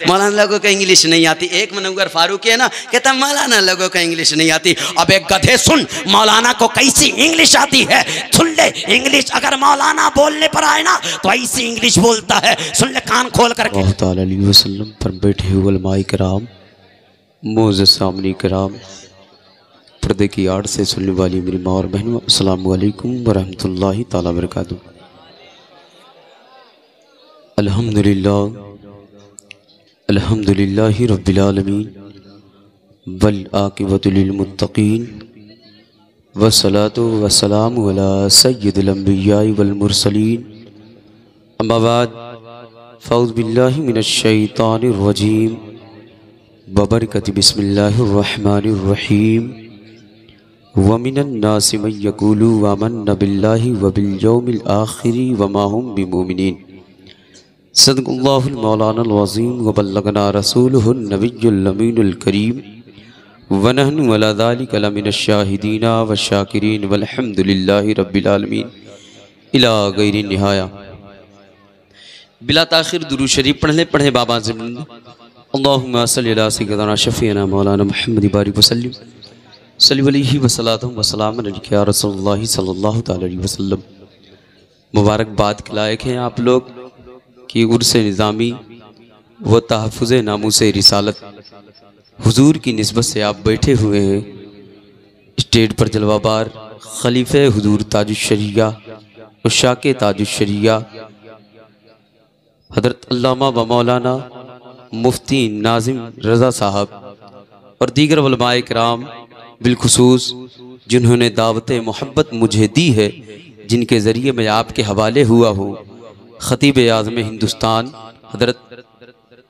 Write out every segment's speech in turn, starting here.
मौलाना लोगों को इंग्लिश नहीं आती। एक मनव्वर फारूकी है ना, कहता मौलाना लोगों को इंग्लिश नहीं आती। अब एक गधे सुन, मौलाना को कैसी इंग्लिश आती है, सुन ले इंग्लिश। अगर मौलाना बोलने पर आए ना तो ऐसी इंग्लिश बोलता है, सुन ले कान खोल करके। अल्लाह ताला अलैहि वसल्लम पर बैठे हुए उलमाए किराम, मोअज़्ज़ज़ सामने किराम, पर्दे की आड़ से सुनने वाली मेरी माँ और बहनों, अस्सलामु अलैकुम वरहमतुल्लाहि ताला बरकातुहू। अल्हम्दुलिल्लाह अल्हम्दुलिल्लाहि रब्बिल आलमीन वल आक़िबतु लिल मुत्तक़ीन वस्सलातु वस्सलामु अला सय्यिदिल अंबियाइ वल मुरसलीन। अम्मा बाद फ़ौज़ बिल्लाहि मिनश शैतानिर रजीम बबरकति बिस्मिल्लाहिर रहमानिर रहीम। व मिनन नासि मन यक़ूलु आमन्ना बिल्लाहि व बिल यौमिल आख़िरि व मा हुम बिमुमिनीन। सदक़ल्लाहुल मौलानाल अज़ीम व बल्लगना रसूलुहुन नबियुल अमीनुल करीम व नहनु अला ज़ालिका लमिनश शाहिदीना व शाकिरीन वल्हम्दुलिल्लाहि रब्बिल आलमीन इला गैरि निहाया। बिला ताख़िर दुरूद शरीफ पढ़े बाबा से अल्लाहुम्मा सल्लि अला सय्यिदिना शफ़ीना मौलाना मुहम्मद बारिक वसल्लम सल्लल्लाहु अलैहि वसल्लम व सलाम अलैका या रसूलुल्लाह सल्लल्लाहु अलैहि वसल्लम। मुबारकबाद के लायक हैं आप लोग कि उर्स निज़ामी व तहफ़्फ़ुज़ नामूस रिसालत हुजूर की निस्बत से आप बैठे हुए हैं। स्टेज पर जलवाबार खलीफे हुजूर ताजुश्शरिया उशाके ताजुश्शरिया हज़रत अल्लामा व मौलाना मुफ्ती नाज़िम रज़ा साहब और दीगर उलमाए किराम बिलखुसूस जिन्होंने दावत मोहब्बत मुझे दी है, जिनके ज़रिए मैं आपके हवाले हुआ हूँ, ख़तीब आज़म हिंदुस्तान हज़रत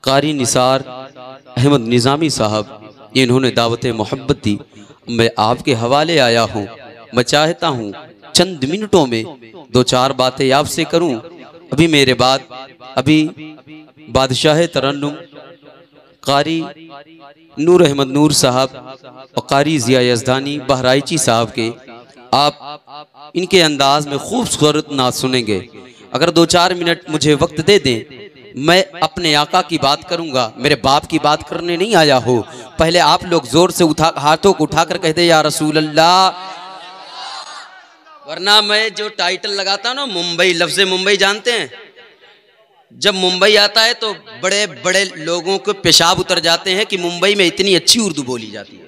कारी निसार अहमद निज़ामी साहब, इन्होंने दावत मोहब्बत दी, मैं आपके हवाले आया हूँ। मैं चाहता हूँ चंद मिनटों में दो चार बातें आपसे करूँ। अभी मेरे बाद बादशाह तरन्नुम कारी नूर अहमद नूर साहब और कारी ज़िया यज़दानी बहराइची साहब के आप इनके अंदाज में खूबसूरत नात सुनेंगे। अगर दो चार मिनट मुझे वक्त दे दें, मैं अपने आका की बात करूंगा, मेरे बाप की बात करने नहीं आया हो। पहले आप लोग जोर से हाथों को उठाकर कहते या रसूल अल्लाह। वरना मैं जो टाइटल लगाता हूँ ना, मुंबई, लफ्ज़ मुंबई जानते हैं, जब मुंबई आता है तो बड़े बड़े लोगों को पेशाब उतर जाते हैं कि मुंबई में इतनी अच्छी उर्दू बोली जाती है।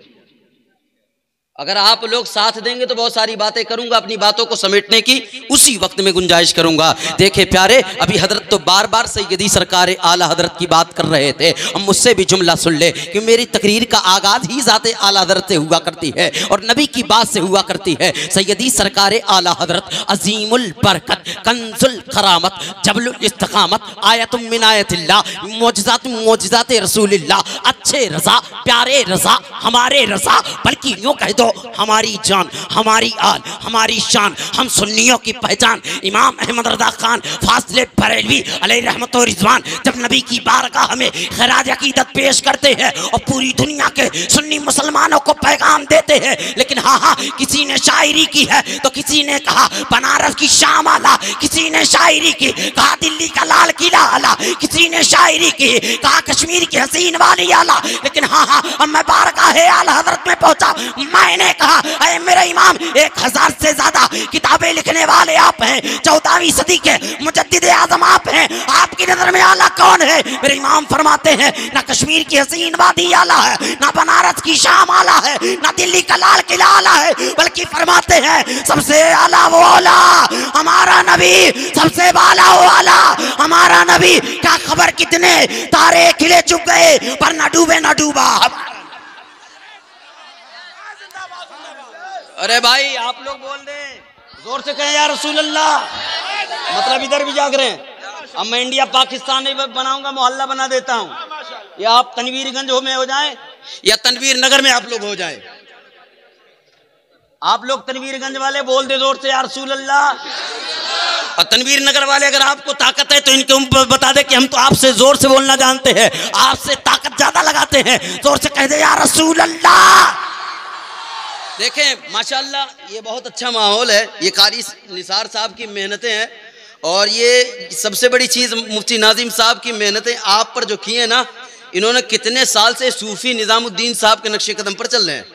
अगर आप लोग साथ देंगे तो बहुत सारी बातें करूंगा, अपनी बातों को समेटने की उसी वक्त में गुंजाइश करूंगा। देखे प्यारे, अभी हजरत तो बार बार सैयदी सरकार आला हजरत की बात कर रहे थे। हम मुझसे भी जुमला सुन ले कि मेरी तकरीर का आगाज ही ज़ाते आला हजरत से हुआ करती है और नबी की बात से हुआ करती है। सैयदी सरकार आला हजरत अजीमुल बरकत, कंजुल करामत, जबलुल इस्तिकामत, आयतुम मिन आयतिल्लाह, मोजज़ात रसूलिल्लाह, अच्छे रज़ा, प्यारे रज़ा, हमारे रज़ा, बल्कि यूँ कह दो हमारी जान, हमारी आल, हमारी शान, हम सुन्नियों की पहचान। इमाम अहमद रज़ा खान फासले बरेलवी अलैहि रहमत व रिज़वान जब नबी की बारगाह में खराज अकीदत पेश करते हैं और पूरी दुनिया के सुन्नी मुसलमानों को पैगाम देते हैं। लेकिन हाँ, किसी ने शायरी की है तो किसी ने कहा बनारस की शाम आला, किसी ने शायरी की कहा दिल्ली का लाल किला आला, किसी ने शायरी की कहा कश्मीर की हसीन वाली आला। लेकिन हाँ, अब मैं बारगाह आला हजरत में पहुंचा, मैंने कहा अरे मेरे इमाम, 1000 से ज्यादा किताबें लिखने वाले आप हैं, 14वीं सदी के मुजद्दिद आज़म आप हैं, आपकी नजर में आला कौन है? मेरे इमाम फरमाते हैं ना कश्मीर की हसीन वादी आला है, ना बनारस की शाम आला है, ना दिल्ली का लाल किला आला है, बल्कि फरमाते हैं सबसे आला वो आला हमारा नबी, सबसे वाला वो आला हमारा नबी। क्या खबर कितने तारे खिले चुक गए पर न डूबे न डूबा। अरे भाई आप लोग बोल दें, जोर से कहें या रसूल अल्लाह, मतलब इधर भी जाग रहे हैं। अब मैं इंडिया पाकिस्तान नहीं बनाऊंगा, मोहल्ला बना देता हूं, या आप तनवीरगंज में हो जाएं या तनवीर नगर में आप लोग हो जाएं। आप लोग तनवीरगंज वाले बोल दे जोर से या रसूल अल्लाह, और तनवीर नगर वाले अगर आपको ताकत है तो इनके ऊपर बता दे कि हम तो आपसे जोर से बोलना जानते हैं, आपसे ताकत ज्यादा लगाते हैं। जोर से कह दे या रसूल अल्लाह। देखें माशाल्लाह ये बहुत अच्छा माहौल है, ये कारी निसार साहब की मेहनतें हैं और ये सबसे बड़ी चीज़ मुफ्ती नाजिम साहब की मेहनतें आप पर जो की हैं ना, इन्होंने कितने साल से सूफी निजामुद्दीन साहब के नक्शे कदम पर चल रहे हैं।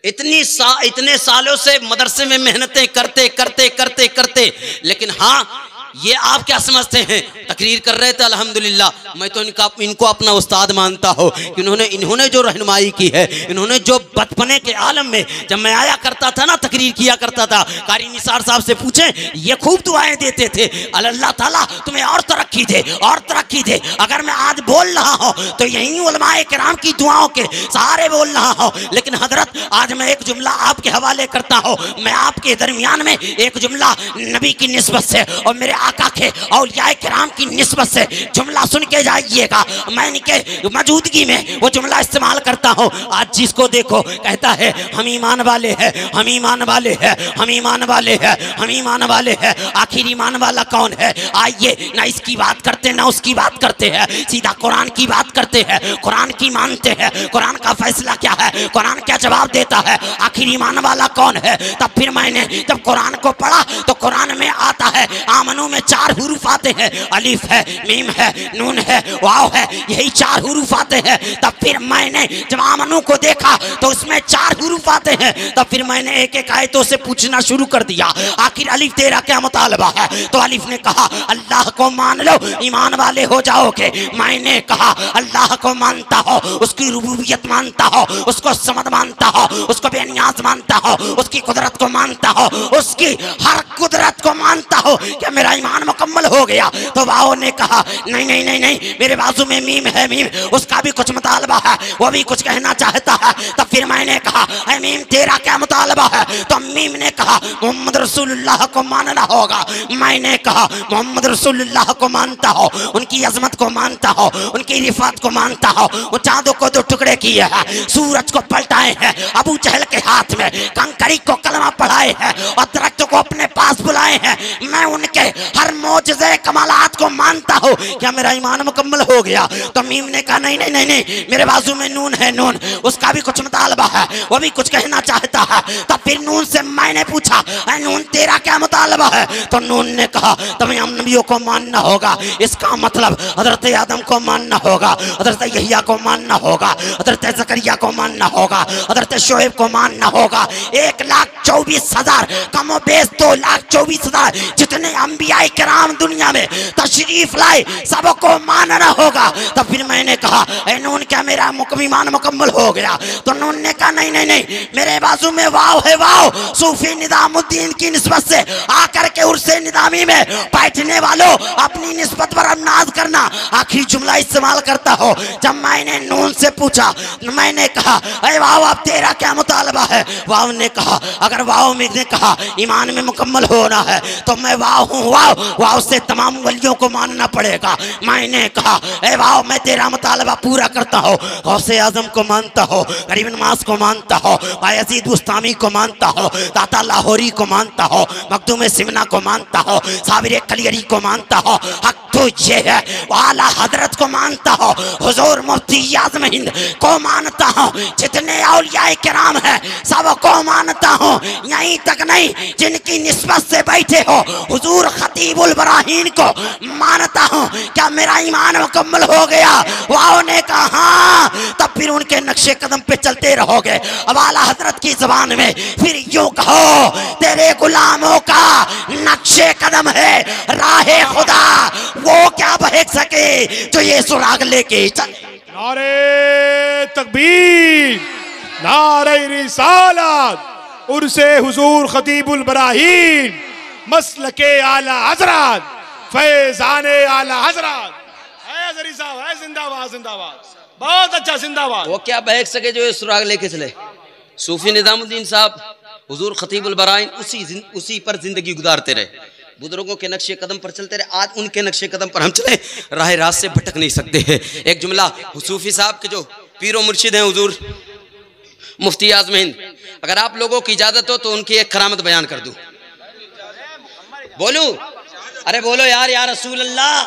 इतने सालों से मदरसे में मेहनतें करते करते करते करते, लेकिन हाँ ये आप क्या समझते हैं, तकरीर कर रहे थे अल्हम्दुलिल्लाह, मैं तो इनको अपना उस्ताद मानता हूँ कि इन्होंने जो रहनुमाई की है, इन्होंने जो बचपने के आलम में जब मैं आया करता था ना, तकरीर किया करता था, कारी निसार साहब से पूछें, ये खूब दुआएं देते थे, अल्लाह ताला तुम्हें और तरक्की दे और तरक्की दे। अगर मैं आज बोल रहा हूँ तो यही उलमाए किराम की दुआओं के सहारे बोल रहा हूँ। लेकिन हजरत आज मैं एक जुमला आपके हवाले करता हूँ, मैं आपके दरमियान में एक जुमला नबी की निस्बत से और मेरे आका के औलिया किराम की निस्बत से जुमला सुन के जाइएगा। मैं इनके मौजूदगी में वो जुमला इस्तेमाल करता हूँ। आज जिसको देखो कहता है हम ईमान वाले हैं, हम ईमान वाले हैं, हम ईमान वाले हैं, हम ईमान वाले हैं। आखिर ईमान वाला कौन है? आइए ना इसकी बात करते ना उसकी बात करते हैं, सीधा कुरान की बात करते हैं, कुरान की मानते हैं। कुरान का फैसला क्या है, कुरान क्या जवाब देता है, आखिर ईमान वाला कौन है? तब फिर मैंने जब कुरान को पढ़ा तो कुरान में आता है आमनू में 4 हुरूफ आते हैं, अलिफ है, मीम है, नून है, वाव है, यही 4 हुरूफ आते हैं। तब फिर मैंने जब आमनू को देखा तो उसमें 4 हुरूफ आते हैं। तब फिर मैंने एक एक आयतों से पूछना शुरू कर दिया, आखिर अलिफ तेरा क्या मुतालबा है? तो अलिफ ने कहा अल्लाह को मान लो ईमान वाले हो जाओगे। मैंने कहा अल्लाह को मानता हो, उसकी रुबूबियत मानता हो, उसको समद मानता हो, उसको बेनियाज मानता हो, उसकी कुदरत को मानता हो, उसकी हर कुदरत को मानता हो, क्या मेरा ईमान मुकम्मल हो गया? तो वाओ ने कहा नहीं नहीं नहीं नहीं, मेरे बाजू में मीम है, मीम उसका भी कुछ मुतालबा है, वो भी कुछ कहना चाहता है। तब फिर मैंने कहा ऐ मीम तेरा क्या मुतालबा है? तो मीम ने कहा मोहम्मद रसूलुल्लाह को मानना होगा। मैंने कहा मोहम्मद रसूलुल्लाह को मानता हो, उनकी अजमत को मानता हो, उनकी रिफात को मानता हो, वो चांदों को 2 टुकड़े किए हैं, सूरज को पलटाए हैं, अबू जहल के हाथ में कंकरी को कलमा पढ़ाए हैं और दरख्त को अपने पास बुलाए हैं। मैं उनके हर मौजज़े कमालात को मानता हूँ, क्या मेरा ईमान मुकम्मल हो गया? तो मीम ने कहा नहीं नहीं नहीं नहीं, मेरे बाजू में नून है, नून उसका भी कुछ मुतालबा है, वो भी कुछ कहना चाहता है। तब फिर नून से मैंने पूछा ऐ नून तेरा क्या मुतालबा है? तो नून ने कहा तुम्हें हम नबियों को मानना होगा, इसका मतलब हजरत आदम को मानना होगा, हजरत यहिया को मानना होगा, हजरत जकरिया को मानना होगा, हजरत शोएब को मानना होगा। 1,24,000 कमो बेस 2,24,000 जितने अंबियाए किराम दुनिया में तशरीफ लाए सबको मानना होगा। तब फिर मैंने कहा ऐ नून क्या मेरा ईमान मुकम्मल हो गया? तो नून ने कहा नहीं नहीं नहीं, मेरे बाजू में वाव है, वाव सूफी निजामुद्दीन की निस्बत से आकर के उर्से निजामी में बैठने वालों अपनी निस्बत पर नाज करना। आखिरी जुमला इस्तेमाल करता हो। जब मैंने नून से पूछा, मैंने कहा अरे वाव अब तेरा क्या मुतालबा है? वाव ने कहा अगर वाव में ने कहा ईमान में मुकम्मल होना है तो मैं वाव हूँ, वाव वाव से तमाम वलियों को मानना पड़ेगा। मैंने कहा ए वाव मैं तेरा मुतालबा पूरा करता हूँ, गौसे आजम को मानता हो, गरीब नवाज को मानता हो, बायजीद बुस्तामी को मानता हो, दाता लाहौरी को मानता हो, मखदूम सिमना को मानता हो, साबिर कलियरी को मानता हो, हक तो ये है वाला हजरत को मानता हो, हुजूर मुफ्ती आज़म हिंद को मानता हूँ, जितने औलियाए किराम है सबको मानता हूँ। यहीं तक नहीं जिनकी निस्बत से बैठे हो हुजूर खतीबुल बराहीन को मानता हूँ। क्या मेरा ईमान मुकम्मल हो गया? वाओ ने कहा हाँ। तब फिर उनके नक्शे कदम पे चलते रहोगे। अब आला हजरत की जबान में फिर यूं कहो तेरे गुलामों का नक्शे कदम है राहे खुदा, वो क्या बहक सके जो ये सुराग लेके चले। नारे तकबीर, नारे रिसालत, उर्से हुजूर खतीबुल बराहीन, मसलके आला हजरत, फैजाने आला हजरत। है अजरी साहब, है जिंदाबाद जिंदाबाद, बहुत अच्छा जिंदाबाद। वो क्या बहक सके जो ये सुराग लेके चले। सूफी निजामुद्दीन साहब हुजूर खतीबुल बराहीन उसी पर जिंदगी गुजारते रहे, बुजुर्गों के नक्शे कदम पर चलते रहे। आज उनके नक्शे कदम पर हम चले, राह रात से भटक नहीं सकते हैं। एक जुमला सूफी साहब के जो पीरो मुर्शिद हैं हुजूर मुफ्ती आज़म हिंद, अगर आप लोगों की इजाजत हो तो उनकी एक करामत बयान कर दूं। बोलूं? अरे बोलो यार या रसूल अल्लाह,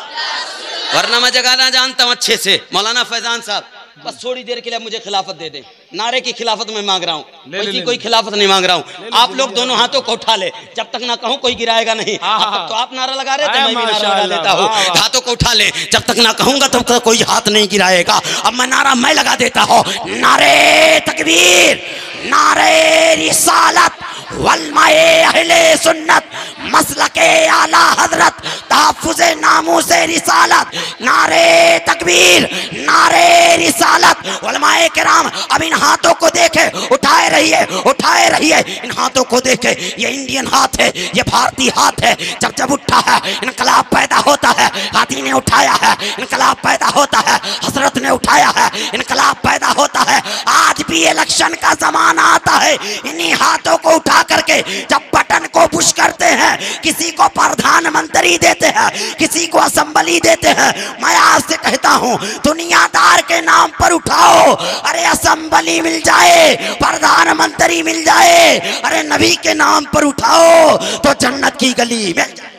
वरना मैं जगह ना जानता हूं अच्छे से। मौलाना फैजान साहब बस थोड़ी देर के लिए मुझे खिलाफत दे दे। नारे की खिलाफत मैं मांग रहा हूँ, वैसी कोई खिलाफत नहीं मांग रहा हूँ। आप लोग दोनों हाथों को उठा ले, जब तक ना कहूँ कोई गिराएगा नहीं। अब तक तो आप नारा लगा रहे थे, मैं भी नारा लगा देता हूँ। हाथों को उठा ले, जब तक ना कहूँगा तब तक कोई हाथ नहीं गिराएगा। अब मैं नारा मैं लगा देता हूँ, नारे तकबीर, नारे रिसालत, वल्माए अहले सुन्नत, मसलके आला हजरत, तहफ्फुज़े नामूसे रिसालत। नारे तकबीर, नारे रिसालत, उलमाए किराम। अब इन हाथों को देखे, उठाए रहिए, उठाए रहिए। इन हाथों को देखे, ये इंडियन हाथ है, ये भारतीय हाथ है। जब जब उठा है इनकलाब पैदा होता है। हाथी ने उठाया है, इनकलाब पैदा होता है। हजरत ने उठाया है, इनकलाब पैदा होता है। आज भी इलेक्शन का जमाना आता है, इन्हीं हाथों को उठा करके जब बटन को पुश करते हैं, किसी को प्रधानमंत्री देते हैं, किसी को असेंबली देते हैं। मैं आपसे कहता हूं, दुनियादार के नाम पर उठाओ, अरे असेंबली मिल जाए, प्रधानमंत्री मिल जाए। अरे नबी के नाम पर उठाओ तो जन्नत की गली मिल जाए।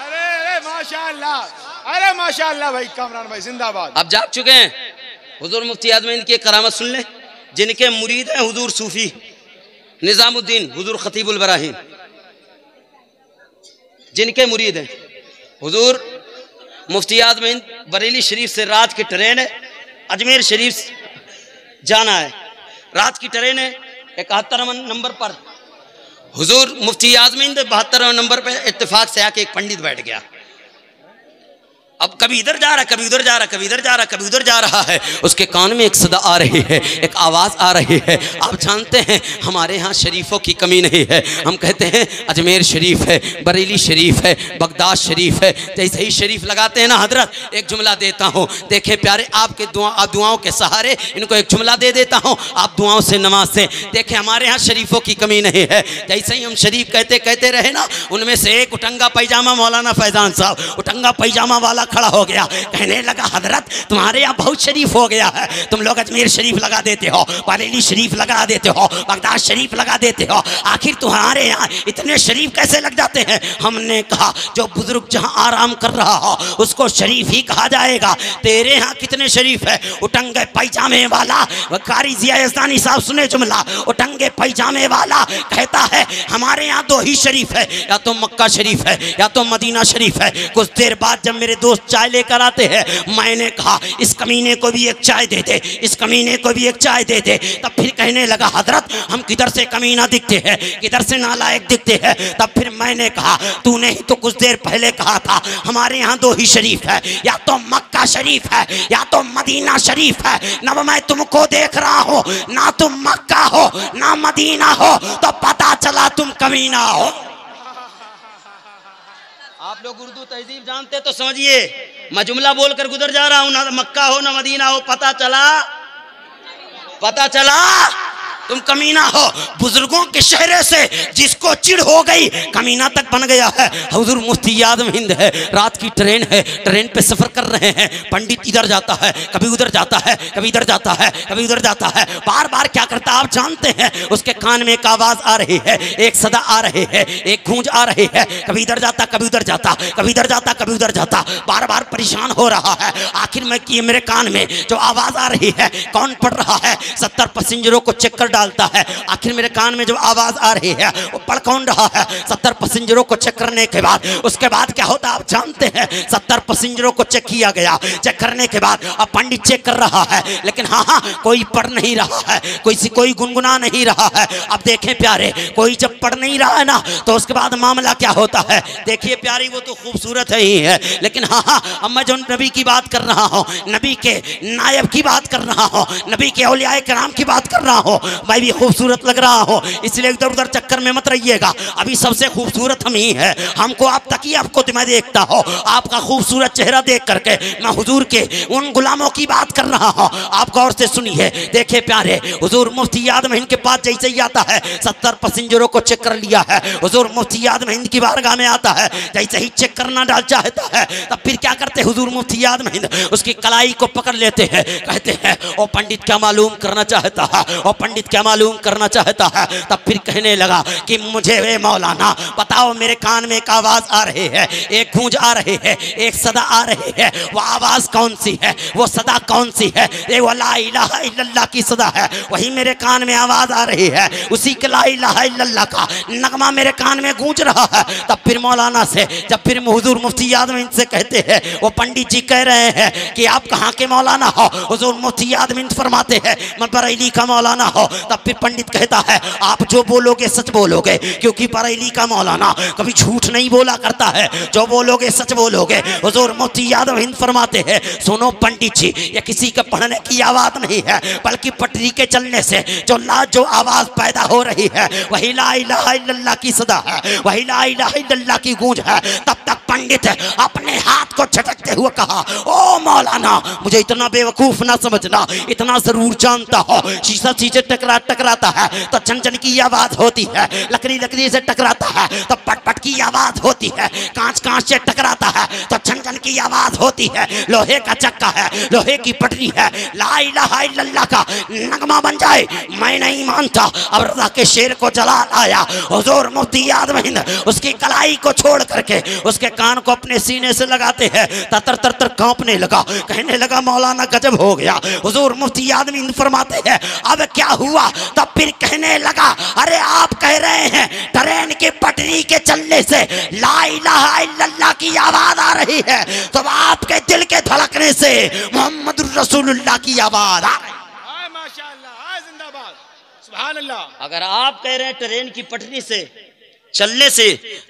अरे माशाअल्लाह, अरे माशाअल्लाह भाई कामरान भाई जिंदाबाद। अब जाग चुके हैं। हुजूर मुफ्ती आज़म हिंद की करामत सुन ले, जिनके मुरीद हैं हुजूर सूफी निजामुद्दीन हुजूर खतीबुल बराहीन, जिनके मुरीद हैं हुजूर मुफ्ती आज़म हिंद। बरेली शरीफ से रात की ट्रेन है, अजमेर शरीफ जाना है। रात की ट्रेन है, 71 नंबर पर हुजूर मुफ्ती आज़म हिंद 72 नंबर पर इत्तेफाक से आके एक पंडित बैठ गया। अब कभी इधर जा रहा, कभी उधर जा रहा, कभी इधर जा रहा, कभी उधर जा रहा है। उसके कान में एक सदा आ रही है, एक आवाज़ आ रही है। आप जानते हैं हमारे यहाँ शरीफों की कमी नहीं है। हम कहते हैं अजमेर शरीफ है, बरेली शरीफ है, बगदाद शरीफ है। जैसे ही शरीफ लगाते हैं ना हजरत, एक जुमला देता हूँ, देखे प्यारे आपके दुआओं के सहारे इनको एक जुमला दे देता हूँ, आप दुआओं से नमाज से। देखे हमारे यहाँ शरीफों की कमी नहीं है। जैसे ही हम शरीफ कहते कहते रहे ना, उनमें से एक उटंगा पैजामा मौलाना फैजान साहब, उटंगा पैजामा वाला खड़ा हो गया, कहने लगा हजरत तुम्हारे यहाँ बहुत शरीफ हो गया है, तुम लोग अजमेर शरीफ लगा देते हो, बरेली शरीफ लगा देते हो, बगदाद शरीफ लगा देते हो, आखिर तुम्हारे यहाँ इतने शरीफ कैसे लग जाते हैं? हमने कहा जो बुजुर्ग जहाँ आराम कर रहा हो उसको शरीफ ही कहा जाएगा। तेरे यहाँ कितने शरीफ है? उटंगे पैजामे वाला कारी जिया यज़दानी साहब सुने जुमला, उटंगे पैजामे वाला कहता है हमारे यहाँ 2 ही शरीफ है, या तो मक्का शरीफ है या तो मदीना शरीफ है। कुछ देर बाद जब मेरे दोस्त चाय लेकर आते हैं, मैंने कहा इस कमीने को भी एक चाय दे दे, इस कमीने को भी एक चाय दे दे। तब फिर कहने लगा हजरत हम किधर से कमीना दिखते हैं, किधर से नालायक दिखते हैं। तब फिर मैंने कहा तूने ही तो कुछ देर पहले कहा था हमारे यहाँ 2 ही शरीफ है, या तो मक्का शरीफ है या तो मदीना शरीफ है। न मैं तुमको देख रहा हूँ, ना तुम मक्का हो ना मदीना हो, तो पता चला तुम कमीना हो। आप लोग उर्दू तहजीब जानते तो समझिए, मैं जुमला बोलकर गुजर जा रहा हूं, ना मक्का हो ना मदीना हो, पता चला तुम कमीना हो। बुजुर्गों के चेहरे से जिसको चिढ़ हो गई कमीना तक बन गया है। हुजूर मुफ्ती आज़म हिंद है, रात की ट्रेन है, ट्रेन पे सफर कर रहे हैं। पंडित इधर जाता है, कभी उधर जाता है, कभी इधर जाता है, कभी उधर जाता है। बार बार क्या करता आप जानते हैं? उसके कान में एक आवाज आ रही है, एक सदा आ रही है, एक गूंज आ रही है। कभी इधर जाता, कभी उधर जाता, कभी इधर जाता, कभी उधर जाता, बार बार परेशान हो रहा है। आखिर में कि मेरे कान में जो आवाज आ रही है कौन पढ़ रहा है? 70 पैसेंजरों को चेक कर डालता है। आखिर मेरे कान में जो आवाज आ रही है वो पढ़ कौन रहा है? 70 पैसेंजरों को चेक करने के बाद उसके बाद क्या होता आप जानते हैं? 70 पैसेंजरों को चेक किया गया। चेक करने के बाद अब पंडित चेक कर रहा है, लेकिन हाँ कोई पढ़ नहीं रहा है, कोई गुनगुना नहीं रहा है। अब देखें प्यारे, कोई जब पढ़ नहीं रहा है ना तो उसके बाद मामला क्या होता है? देखिए प्यारी, वो तो खूबसूरत है ही है, लेकिन हाँ अब मैं जो नबी की बात कर रहा हूँ, नबी के नायब की बात कर रहा हूँ, नबी के औलियाए किराम की बात कर रहा हूँ, मैं भी खूबसूरत लग रहा हूँ, इसलिए इधर उधर चक्कर में मत रहिएगा। अभी सबसे खूबसूरत हम ही है। हमको आप तकिए आपको मैं देखता हो, आपका खूबसूरत चेहरा देख करके मैं हुजूर के उन गुलामों की बात कर रहा हूँ। आप गौर से सुनिए। देखे प्यारे, हुजूर मुफ्ती आज़म हिंद के पास जैसे ही आता है 70 पैसेंजरों को चेक कर लिया है। हुजूर मुफ्ती आज़म हिंद की बारगाह में आता है, जैसे ही चेक करना डाल चाहता है तब फिर क्या करते? हुजूर मुफ्ती आज़म हिंद उसकी कलाई को पकड़ लेते हैं, कहते हैं ओ पंडित क्या मालूम करना चाहता है, ओ पंडित क्या मालूम करना चाहता है। तब फिर कहने लगा कि मुझे वे मौलाना बताओ, मेरे कान में एक आवाज आ रही है, एक गूंज आ रही है, एक सदा आ रही है, वो आवाज कौन सी है, वो सदा कौन सी है? वो ला इलाहा इल्लल्लाह की सदा है, वही मेरे कान में आवाज आ रही है, उसी के ला इलाहा इल्लल्लाह का नगमा मेरे कान में गूंज रहा है। तब फिर मौलाना से जब फिर हुजूर मुफ्ती आज़म से कहते हैं, वो पंडित जी कह रहे हैं कि आप कहाँ के मौलाना हो? हुजूर मुफ्ती आज़म फरमाते हैं मैं बरेली का मौलाना हो। तब फिर पंडित कहता है आप जो बोलोगे सच बोलोगे, क्योंकि बरेली का मौलाना कभी झूठ नहीं बोला करता है, जो बोलोगे सच बोलोगे। हुजूर मुफ्ती आज़म फरमाते हैं सुनो पंडित जी, ये किसी के पढ़ने की आवाज नहीं है, बल्कि पटरी के चलने से जो आवाज पैदा हो रही है वही ला इलाहा इल्लल्लाह की सदा है, वही ला इलाहा इल्लल्लाह की गूंज है। तब तक पंडित अपने हाथ को झटकते हुए कहा, ओ मौलाना मुझे इतना बेवकूफ ना समझना, इतना जरूर जानता हो, शीशा शीशे टकराता है तो झनझन की आवाज होती है, लकड़ी से टकराता है तो पट की आवाज होती है, कांच से टकराता है तो झनझन की आवाज होती है, लोहे का चक्का है, लोहे की पटरी है, ला इलाहा इल्लल्लाह का नगमा बन जाए मैं नहीं मानता। अब रज़ा के शेर को जला लाया हुजूर मुफ्ती आज़म हिंद, उसकी कलाई को छोड़ करके उसके कान को अपने सीने से लगाते हैं, तर कांपने लगा, कहने लगा मौलाना गजब हो गया। हुजूर मुफ्ती आज़म हिंद फरमाते हैं अब क्या हुआ? तब फिर कहने लगा अरे आप कह रहे हैं ट्रेन की पटरी के चलने से ला इलाहा इल्लल्लाह की आवाज आ रही है, तो आपके दिल के धड़कने से मोहम्मद रसूलुल्लाह की आवाज आ रही है। माशाअल्लाह, जिंदाबाद, सुभान अल्लाह। अगर आप कह रहे हैं ट्रेन की पटरी से चलने से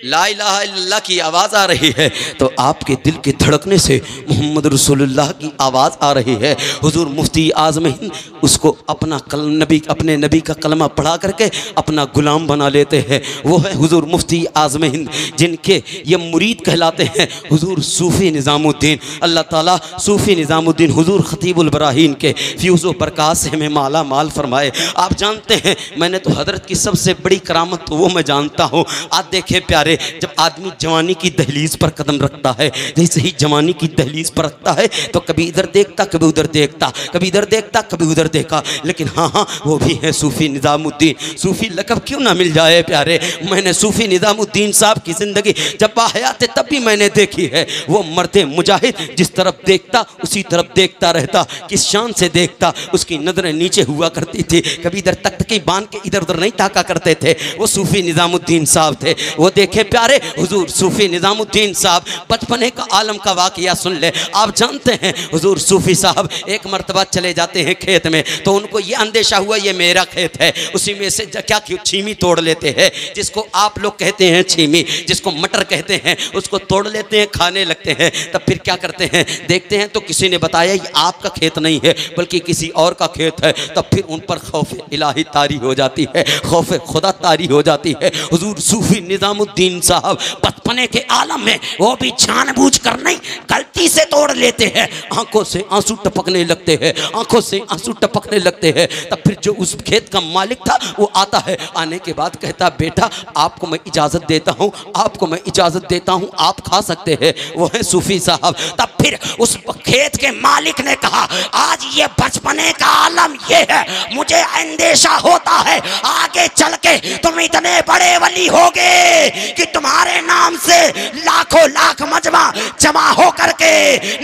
ला इलाहा इल्लल्लाह की आवाज़ आ रही है, तो आपके दिल के धड़कने से मोहम्मद रसूलुल्लाह की आवाज़ आ रही है। हुजूर मुफ्ती आज़म हिंद उसको अपने नबी का कलमा पढ़ा करके अपना गुलाम बना लेते हैं। वो है हुजूर मुफ्ती आज़म हिंद, जिनके ये मुरीद कहलाते हैं हुजूर सूफ़ी निज़ामुद्दीन। अल्लाह ताला सूफ़ी निज़ामुद्दीन हुजूर खतीबुल बराहीन के फ्यूज़ो बरक़ात से हमें माला माल फरमाए। आप जानते हैं मैंने तो हज़रत की सबसे बड़ी करामत तो वो मैं जानता हूँ। आज देखे प्यारे, जब आदमी जवानी की दहलीज पर कदम रखता है, जैसे ही जवानी की दहलीज पर रखता है तो कभी इधर देखता कभी उधर देखता, कभी इधर देखता कभी उधर देखा, लेकिन हाँ वो भी है सूफ़ी निज़ामुद्दीन। सूफ़ी लक़ब क्यों ना मिल जाए प्यारे। मैंने सूफ़ी निज़ामुद्दीन साहब की ज़िंदगी जब बाहयात तब भी मैंने देखी है। वो मर्दे मुजाहिद जिस तरफ देखता उसी तरफ देखता रहता, किस शान से देखता, उसकी नज़रें नीचे हुआ करती थी, कभी इधर तख्त बांध के इधर उधर नहीं ताका करते थे। वो सूफ़ी निज़ामुद्दीन साहब थे। वो देखे प्यारे हुजूर सूफी निजामुद्दीन साहब बचपने का आलम का वाकया सुन ले। आप जानते हैं हुजूर सूफी साहब एक मर्तबा चले जाते हैं खेत में, तो उनको ये अंदेशा हुआ ये मेरा खेत है, उसी में से क्या छीमी तोड़ लेते हैं, जिसको आप लोग कहते हैं छीमी, जिसको मटर कहते हैं, उसको तोड़ लेते हैं, खाने लगते हैं। तब फिर क्या करते हैं, देखते हैं तो किसी ने बताया ये आपका खेत नहीं है बल्कि किसी और का खेत है। तब फिर उन पर खौफ इलाही तारी हो जाती है, खौफ खुदा तारी हो जाती है। हुजूर सूफी निजामुद्दीन साहब बचपने के आलम में वो भी जानबूझ कर नहीं गलती से तोड़ लेते हैं, आंखों से आंसू टपकने लगते हैं, आंखों से आंसू टपकने लगते हैं। तब फिर जो उस खेत का मालिक था वो आता है, आने के बाद कहता बेटा आपको मैं इजाज़त देता हूँ, आपको मैं इजाज़त देता हूँ, आप खा सकते हैं। वो है सूफी साहब। तब फिर उस खेत के मालिक ने कहा आज ये बचपने का आलम ये है, मुझे अंदेशा होता है आगे चल के तुम इतने बड़े वली होगे कि तुम्हारे नाम से लाखों लाख मजमा जमा हो करके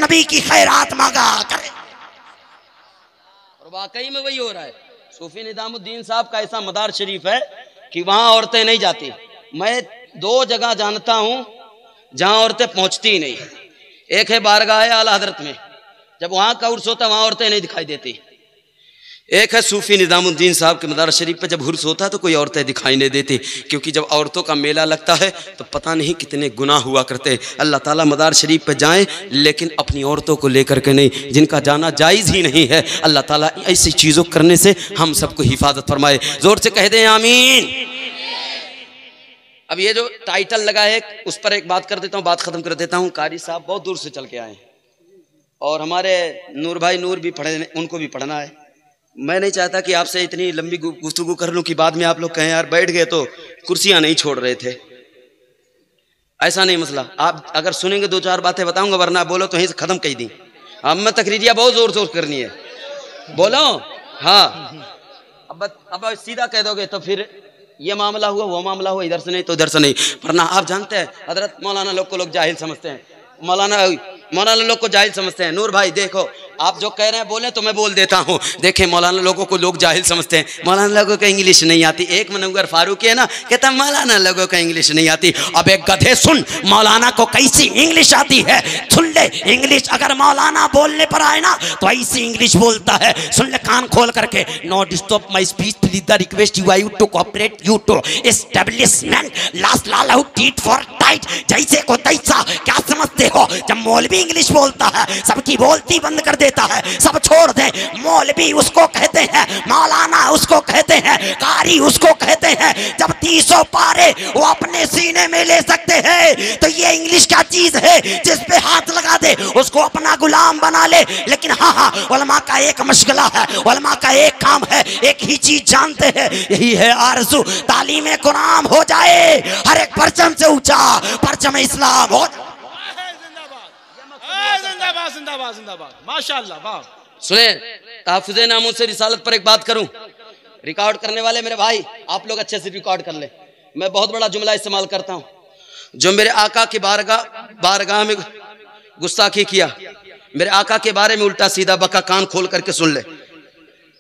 नबी की खैरात मांगा करे। और वाकई में वही हो रहा है। सूफी निजामुद्दीन साहब का ऐसा मदार शरीफ है कि वहां औरतें नहीं जाती। मैं 2 जगह जानता हूं जहां औरतें पहुंचती ही नहीं। एक है बारगाह आला हजरत में, जब वहां का उर्स होता वहां औरतें नहीं दिखाई देती। एक है सूफी निजामुद्दीन साहब के मदार शरीफ पे जब हुर्स होता तो कोई औरतें दिखाई नहीं देती, क्योंकि जब औरतों का मेला लगता है तो पता नहीं कितने गुनाह हुआ करते। अल्लाह ताला मदार शरीफ पे जाएं लेकिन अपनी औरतों को लेकर के नहीं, जिनका जाना जायज़ ही नहीं है। अल्लाह ताला ऐसी चीज़ों करने से हम सबको हिफाजत फरमाए। जोर से कह दें आमीन। अब ये जो टाइटल लगा है उस पर एक बात कर देता हूँ, बात खत्म कर देता हूँ। कारी साहब बहुत दूर से चल के आए और हमारे नूर भाई नूर भी पढ़े, उनको भी पढ़ना है। मैं नहीं चाहता कि आपसे इतनी लंबी गुफ्तगू कर लूं कि बाद में आप लोग कहें यार बैठ गए तो कुर्सियां नहीं छोड़ रहे थे। ऐसा नहीं मसला, आप अगर सुनेंगे 2-4 बातें बताऊंगा, वरना बोलो तो यहीं से खत्म कर दी। अब मैं तकरीरिया बहुत जोर शोर करनी है, बोलो हाँ। अब सीधा कह दोगे तो फिर ये मामला हुआ वो मामला हुआ, इधर से नहीं तो उधर से नहीं। वरना आप जानते हैं हजरत मौलाना लोग को लोग जाहिल समझते हैं, मौलाना लोग को जाहिल समझते हैं। नूर भाई देखो, आप जो कह रहे हैं बोले तो मैं बोल देता हूँ। देखें मौलाना लोगों को लोग जाहिल समझते हैं, मौलाना लोगों को इंग्लिश नहीं आती। एक मनव्वर फारूकी है ना, कहता मौलाना लोगों को इंग्लिश नहीं आती। अब एक गधे सुन, मौलाना को कैसी इंग्लिश आती है, सुन ले इंग्लिश। अगर मौलाना बोलने पर आए ना तो ऐसी इंग्लिश बोलता है, सुन ले कान खोल करके। No disturb my speech please the request you I to cooperate you to establishment last लाल आउट टीट फॉर टाइट, जैसे को तैसा। क्या समझते हो, जब मौलवी इंग्लिश बोलता है सबकी बोलती बंद कर देता है, सब छोड़ दे। मौलवी उसको कहते हैं, मौलाना उसको कहते हैं, कारी उसको कहते हैं। जब 300 पारे वो अपने सीने में ले सकते हैं तो ये इंग्लिश क्या चीज है जिस पे हाथ लगा दे उसको अपना गुलाम बना ले। लेकिन हाँ, उलमा का एक मशगला है, उलमा का एक काम है, एक ही चीज जानते हैं, यही है आरज़ू, तालीम कुरान हो जाए, हर एक परचम से ऊंचा परचम इस्लाम हो। जिंदाबाद जिंदाबाद जिंदाबाद, माशाअल्लाह, वाह। सुने, तहफ़्फ़ुज़े नामूस रिसालत पर एक बात करूं, रिकॉर्ड करने वाले मेरे भाई आप लोग अच्छे से रिकॉर्ड कर ले। मैं बहुत बड़ा जुमला इस्तेमाल करता हूं, जो मेरे आका की बारगाह में गुस्ताखी किया, मेरे आका के बारे में उल्टा सीधा बका, कान खोल करके सुन ले।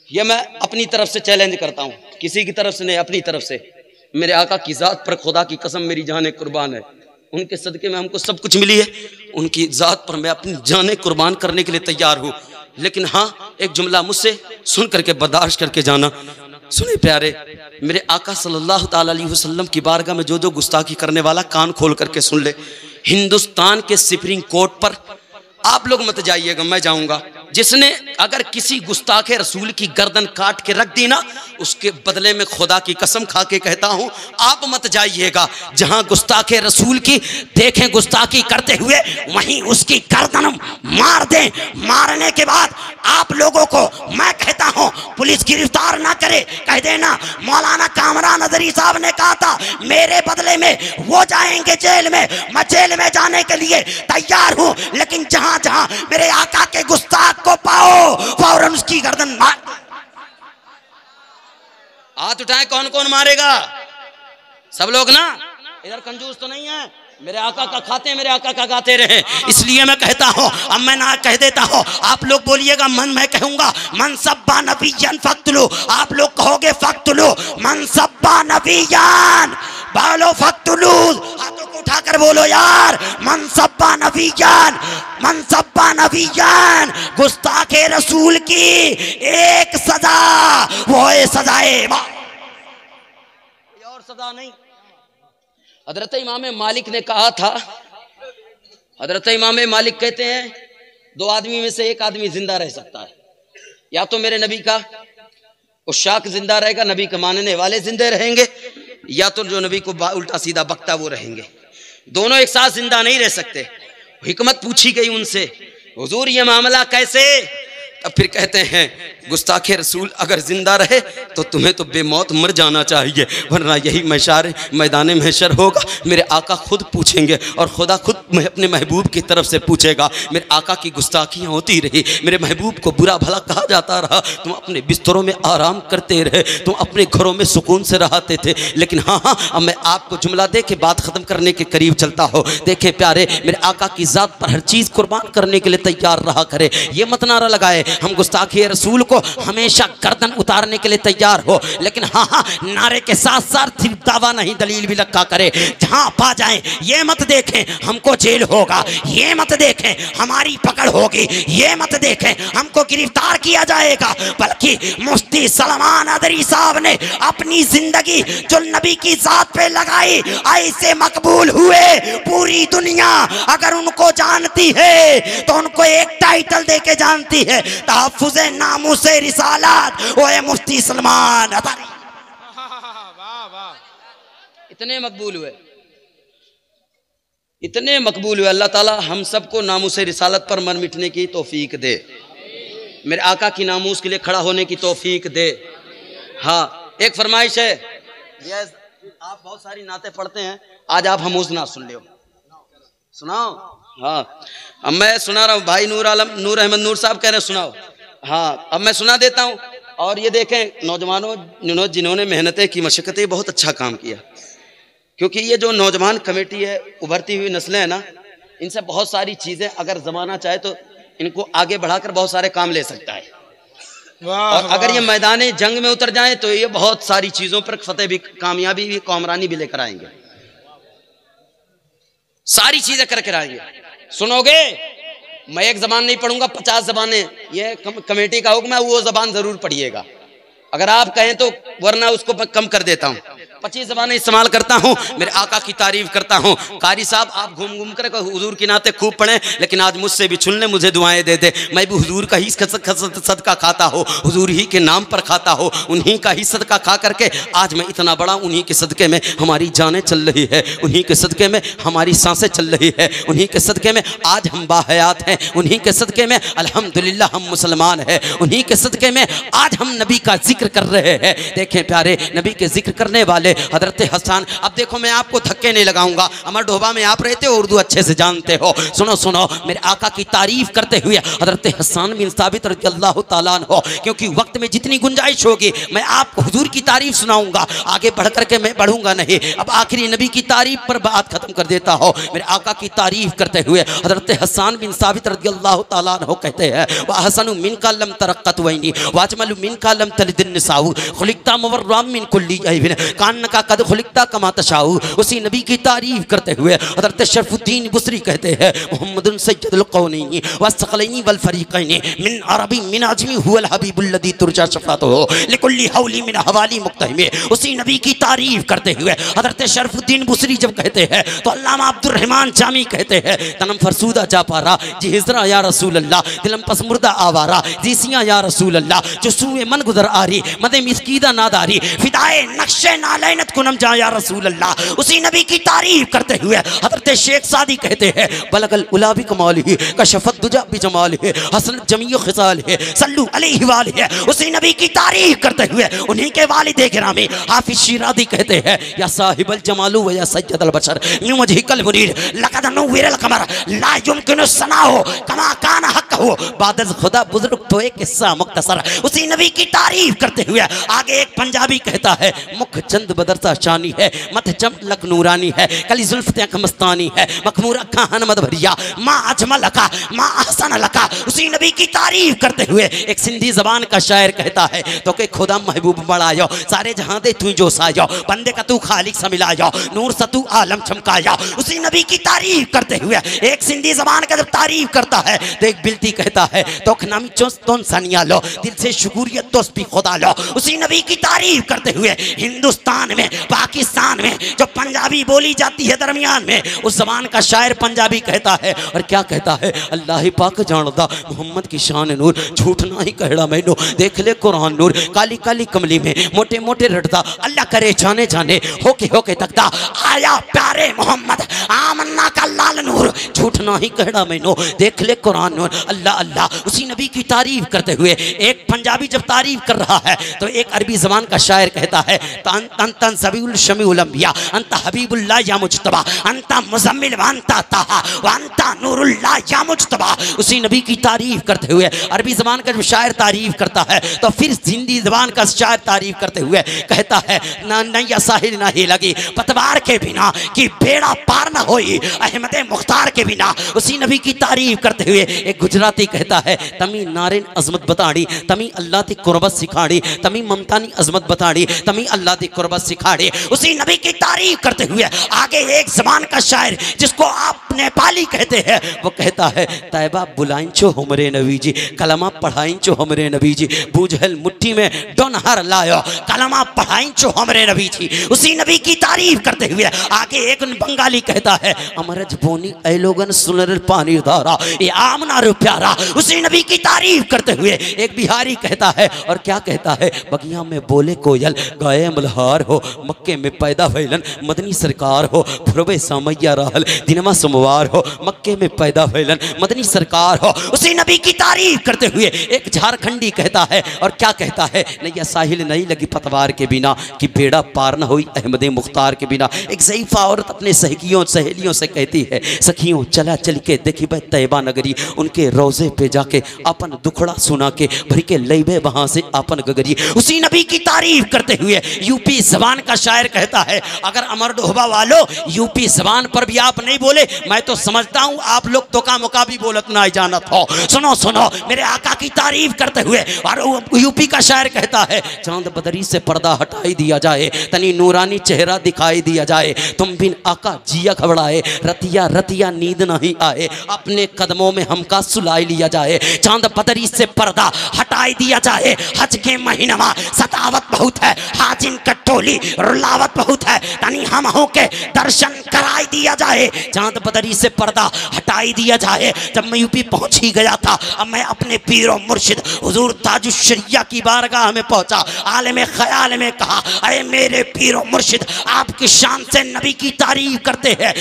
ये मैं अपनी तरफ से चैलेंज करता हूं, किसी की तरफ से नहीं, अपनी तरफ से। मेरे आका की जात पर खुदा की कसम मेरी जाने कुर्बान है, उनके सदके में हमको सब कुछ मिली है, उनकी जात पर मैं अपनी जाने कुर्बान करने के लिए तैयार हूँ। लेकिन हाँ, एक जुमला मुझसे सुन करके बर्दाश्त करके जाना। सुने प्यारे, मेरे आका सल्लल्लाहु ताला अलैहि वसल्लम की बारगाह में जो जो गुस्ताखी करने वाला कान खोल करके सुन ले। हिंदुस्तान के सुप्रीम कोर्ट पर आप लोग मत जाइएगा, मैं जाऊंगा। जिसने अगर किसी गुस्ताखे रसूल की गर्दन काट के रख दी ना, उसके बदले में खुदा की कसम खा के कहता हूं आप मत जाइएगा। जहां गुस्ताखे रसूल की देखें गुस्ताखी करते हुए, वहीं उसकी गर्दन मार दें। मारने के बाद आप लोगों को मैं कहता हूं पुलिस गिरफ्तार ना करे, कह देना मौलाना कामरान नजरी साहब ने कहा था मेरे बदले में वो जाएंगे जेल में, मैं जेल में जाने के लिए तैयार हूं। लेकिन जहां जहां मेरे आका के गुस्ताख को पाओ, फौरन उसकी गर्दन मार। हाथ उठाए, कौन कौन मारेगा? सब लोग ना, इधर कंजूस तो नहीं है। मेरे आका का खाते मेरे आका का गाते रहे, इसलिए मैं कहता हूं, अब मैं ना कह देता हूं, आप लोग बोलिएगा मन, मैं कहूंगा मन सब्बा नबियन फक्तुलू, आप लोग कहोगे फक्तुलू। मन सब्बा नबियन बोलो फक्तुलू, हाथों को उठाकर बोलो यार, मन सब्बा नबियन, मन सब्बा नबियन। गुस्ताखे रसूल की एक सजा, वो है सजाए और सजा नहीं। हजरत इमाम मालिक ने कहा था, हजरत इमाम मालिक कहते हैं 2 आदमी में से एक आदमी जिंदा रह सकता है, या तो मेरे नबी का उशाक जिंदा रहेगा, नबी के मानने वाले जिंदे रहेंगे, या तो जो नबी को उल्टा सीधा बकता वो रहेंगे। दोनों एक साथ जिंदा नहीं रह सकते। हिकमत पूछी गई उनसे, हुजूर ये मामला कैसे? तब फिर कहते हैं गुस्ताखे रसूल अगर जिंदा रहे तो तुम्हें तो बेमौत मर जाना चाहिए, वरना यही मैदान महशर होगा। मेरे आका खुद पूछेंगे और खुदा खुद अपने महबूब की तरफ से पूछेगा। मेरे आका की गुस्ताखियाँ होती रही, मेरे महबूब को बुरा भला कहा जाता रहा, तुम अपने बिस्तरों में आराम करते रहे, तुम अपने घरों में सुकून से रहते थे। लेकिन हाँ, अब मैं आपको जुमला दे के बात ख़त्म करने के करीब चलता हो। देखे प्यारे, मेरे आका की ज़ात पर हर चीज़ कुर्बान करने के लिए तैयार रहा करे। ये मत नारा लगाए हम गुस्ताखे रसूल को हमेशा गर्दन उतारने के लिए तैयार हो, लेकिन हाँ, नारे के साथ साथ सिर्फ दावा नहीं दलील भी लगा करे। जहां पा जाएं ये मत देखें हमको जेल होगा, ये मत देखें हमारी पकड़ होगी, ये मत देखें हमको गिरफ्तार किया जाएगा, बल्कि मुफ्ती सलमान अदरी साहब ने अपनी जिंदगी जो नबी की जात पे लगाई, ऐसे मकबूल हुए। पूरी दुनिया अगर उनको जानती है तो उनको एक टाइटल देके जानती है, तहफ़्फ़ुज़े नामूसे रिसालत, वो है मुफ्ती सलमान अदरी। इतने मकबूल हुए, इतने मकबूल हुए। अल्लाह ताला हम सबको नामूसे रिसालत पर मर मिटने की तौफीक दे, मेरे आका की नामूस के लिए खड़ा होने की तौफीक दे। हाँ, एक फरमाइश है, आप बहुत सारी नाते पढ़ते हैं, आज आप हमूज़ ना सुन लो, सुनाओ। हाँ, अब मैं सुना रहा हूँ, भाई नूर अहमद नूर साहब कह रहे हैं सुनाओ। हाँ, अब मैं सुना देता हूँ। और ये देखें नौजवानों जिन्होंने मेहनतें की, मशक्क़तें, बहुत अच्छा काम किया। क्योंकि ये जो नौजवान कमेटी है, उभरती हुई नस्लें हैं ना, इनसे बहुत सारी चीज़ें अगर ज़माना चाहे तो इनको आगे बढ़ाकर बहुत सारे काम ले सकता है। और अगर ये मैदान जंग में उतर जाएं तो ये बहुत सारी चीज़ों पर फतेह भी, कामयाबी भी, कौमरानी भी लेकर आएंगे, सारी चीज़ें करके आएंगे। सुनोगे, मैं एक ज़बान नहीं पढ़ूंगा, 50 ज़बानें, ये कमेटी का हुक्म है, वो ज़बान ज़रूर पढ़िएगा अगर आप कहें तो, वरना उसको कम कर देता हूँ। 25 ज़बानें इस्तेमाल करता हूँ, मेरे आका की तारीफ करता हूँ। कारी साहब आप घूम घूम कर हुजूर की नाते खूब पढ़ें, लेकिन आज मुझसे भी छुन ले, मुझे दुआएं दे दे, मैं भी हुजूर का ही सदका खाता हो, हुजूर ही के नाम पर खाता हो, उन्हीं का ही सदका खा करके आज मैं इतना बड़ा, उन्हीं के सदके में हमारी जानें चल रही है, उन्हीं के सदके में हमारी सांसें चल रही है, उन्हीं के सदके में आज हम बाहयात हैं, उन्हीं के सदके में अल्हम्दुलिल्लाह हम मुसलमान हैं, उन्हीं के सदके में आज हम नबी का जिक्र कर रहे हैं। देखें प्यारे, नबी के जिक्र करने वाले हजरत हसन, अब देखो मैं आपको धक्के नहीं लगाऊंगा, अमर ढोबा में आप रहते हो, उर्दू अच्छे से जानते हो, सुनो सुनो, मेरे आका की तारीफ करते हुए हजरत हसन बिन साबित रज़ियल्लाहु ताला अन्हु, क्योंकि वक्त में जितनी गुंजाइश होगी मैं आपको हुजूर की तारीफ सुनाऊंगा, आगे बढ़ करके मैं बढ़ूंगा नहीं। अब आखिरी नबी की तारीफ पर बात खत्म कर देता हो। मेरे आका की तारीफ करते हुए हजरत हसन बिन साबित रज़ियल्लाहु ताला अन्हु कहते हैं, व हसनु मिनका लम तरक्कत वैनी वाजमलु मिनका लम तलिदिन निसाउ खुलिकता मुवर्रम मिन कुल्ली ऐबिन कान्नका कद खुलिकता कमा तशाउ। उसी नबी की तारीफ करते हुए हजरत शरफुद्दीन बुसरी कहते हैं, मुहम्मदुन सय्यदुल कौनैनि वस्सक़लैनि वल फरीक़ैनि मिन अरबी मिन अजमी हुवल हबीबुल लज़ी तुरजा शफ़ाअतुहु लिकुल्ली हौली मिन हवाली मुक्तहिम। उसी नबी की तारीफ करते हुए हजरत शरफुद्दीन बुसरी जब कहते हैं तो अल्लामा अब्दुर रहमान जामी कहते हैं, तनम फरसूदा जा पारा जी हिजरा या रसूल अल्लाह, दिलम पसमुर्दा आवारा जीसियां या रसूल अल्लाह, जो सूए मन गुजर आरी मदे मिस्कीदा नादारी फिदाए नक्शे नालैनत कुनम जा या रसूल अल्लाह। उसी नबी की तारीफ करते हुए हजरत शेख सादी कहते हैं, बलगल उला भी कमाल है, कशफत दुजा भी जमाल है, हसन जमीय खिसाल है, सल्लु अलैहि वाल है। उसी नबी की तारीफ करते हुए उन्हीं के वालिद गिरामी हाफिज शिराज़ी कहते हैं, या साहिबल जमालु व या सय्यदल बशर मिन वजहिकल मुनीर लक़द नव्वरल कमर ला युमकिनु सनाओ कमा कान हक हो बादल खुदा बुजुर्ग तो एक किस्सा मुख्तसर। उसी नबी की तारीफ करते हुए आगे एक पंजाबी कहता है, मुख चंद बदरता शानी है, मत चमलक नूरानी है, कली जुल्फ़ मस्तानी है, मखमूर अखान मद भरिया माँ अजमल लका माँ अहसन लका। उसी नबी की तारीफ करते हुए एक सिंधी जबान का शायर कहता है, तो के खुदा महबूब बढ़ायो सारे जहां दे तू जो सायो, बंदे का तू खालिक सा मिलायो, नूर सा तू आलम चमकाया। उसी नबी की तारीफ करते हुए एक सिंधी जबान का जब तारीफ करता है तो एक बिल्ती कहता है, तो नामी चोस तोन सनिया लो दिल से शुक्रियत दोस्त भी खुदा लो। उसी नबी की तारीफ करते हुए हिंदुस्तान में, पाकिस्तान में जो पंजाबी बोली जाती है दरमियान में, उस जबान का शायर पंजाबी कहता है, और क्या कहता है, अल्लाह ही पाक जानदा मोहम्मद की शान नूर, झूठ ना ही कहड़ा मैनू, देख ले कुरान नूर, काली काली कमली में मोटे मोटे रटदा, अल्लाह करे जाने जाने होके तकदा, आया प्यारे मोहम्मद आमन्ना का लाल नूर, झूठ ना ही कहड़ा मैनू, देख ले कुरान नूर, अल्लाह अल्लाह। उसी नबी की तारीफ करते हुए एक पंजाबी जब तारीफ कर रहा है तो एक अरबी जबान का शायर कहता है, तन तन सबीउल शमीउल अंबिया अंता हबीबुल्लाह या मुज्तबा अंता मुजम्मिल व अंता ताहा व अंता नूरुल्लाह या मुज्तबा। उसी नबी की तारीफ करते हुए अरबी जबान का जब शायर तारीफ करता है तो फिर हिंदी जबान का शायर तारीफ करते हुए कहता है, ना नैया साहिल ना ही लगी पतवार के बिना कि बेड़ा पार ना होई अहमद मुख्तार के बिना। उसी नबी की तारीफ करते हुए एक गुजराती कहता है, तमी नारिन अजमत बताड़ी तमी अल्लाह दी कुर्बत सिखाड़ी, तमी ममतानी अजमत बताड़ी तमी अल्लाह दी कुर्बत सिखाड़ी। उसी नबी की तारीफ करते हुए आगे एक जबान का शायर जिसको आप नेपाली कहते हैं वो कहता है, तैबा बुलाइन चो हमरे नबी जी कलमा पढ़ाइन चो हमरे नबी जी, बूझल मुट्ठी में डोनहर लायो कलमा पढ़ाइन चो हमरे नबी जी। उसी नबी की तारीफ करते हुए आगे एक बंगाली कहता है, अमरज बोनी ऐ लोगन सुनर पानी धारा ये आमना रो प्यारा। उसी नबी की तारीफ करते हुए एक बिहारी कहता है, और क्या कहता है, बगिया में बोले कोयल गाये मल्हार हो हो मक्के में पैदा भैलन मदनी सरकार हो फुरबे सामैया रहल दिनमा सोमवार हो मक्के में पैदा भैलन मदनी सरकार हो। उसी नबी की तारीफ करते हुए एक झारखंडी कहता है और क्या कहता है, नैया साहिल नहीं लगी पतवार के बिना कि बेड़ा पार न हुई अहमद मुख्तार के बिना। एक ज़ईफ़ा औरत अपने सहेलियों से कहती है, सखियों चला चल के देखी भाई तैयबा नगरी, उनके रोज़े पे जाके अपन दुखड़ा सुना के भर के लैबे वहाँ से अपन गगरी। उसी नबी की तारीफ करते हुए यूपी ज़बान का शायर कहता है, अगर अमर डोहबा वालों यूपी ज़बान पर भी आप नहीं बोले मैं तो समझता हूँ आप लोग तो का मुका भी बोलत ना जानत हो। सुनो सुनो मेरे आका की तारीफ करते हुए, और यूपी का शायर कहता है, चांद बदरी से पर्दा हटाई दिया जाए तनी नूरानी चेहरा दिखाई दिया जाए, तुम बिन आका जिया घबराए रतिया रतिया नींद नहीं आए, अपने कदमों में हमका सुलाई लिया जाए, चांद बदरी से पर्दा हटाई दिया जाए। हज के महीनमा सतावत बहुत है हाजिन का टोली रुलावत बहुत है, तनी हम हो के दर्शन कराई दिया जाए, चांद बदरी से पर्दा हटाई दिया जाए। जब मैं यूपी पहुंच ही गया था, अब मैं अपने पीरो मुर्शिद हुजूर ताजुश्शरिया की बारगाह में पहुंचा। आलिम ख्याल में कहा, अरे मेरे पीरो मुर्शिद आपकी शान से नबी की तारीफ करते हैं।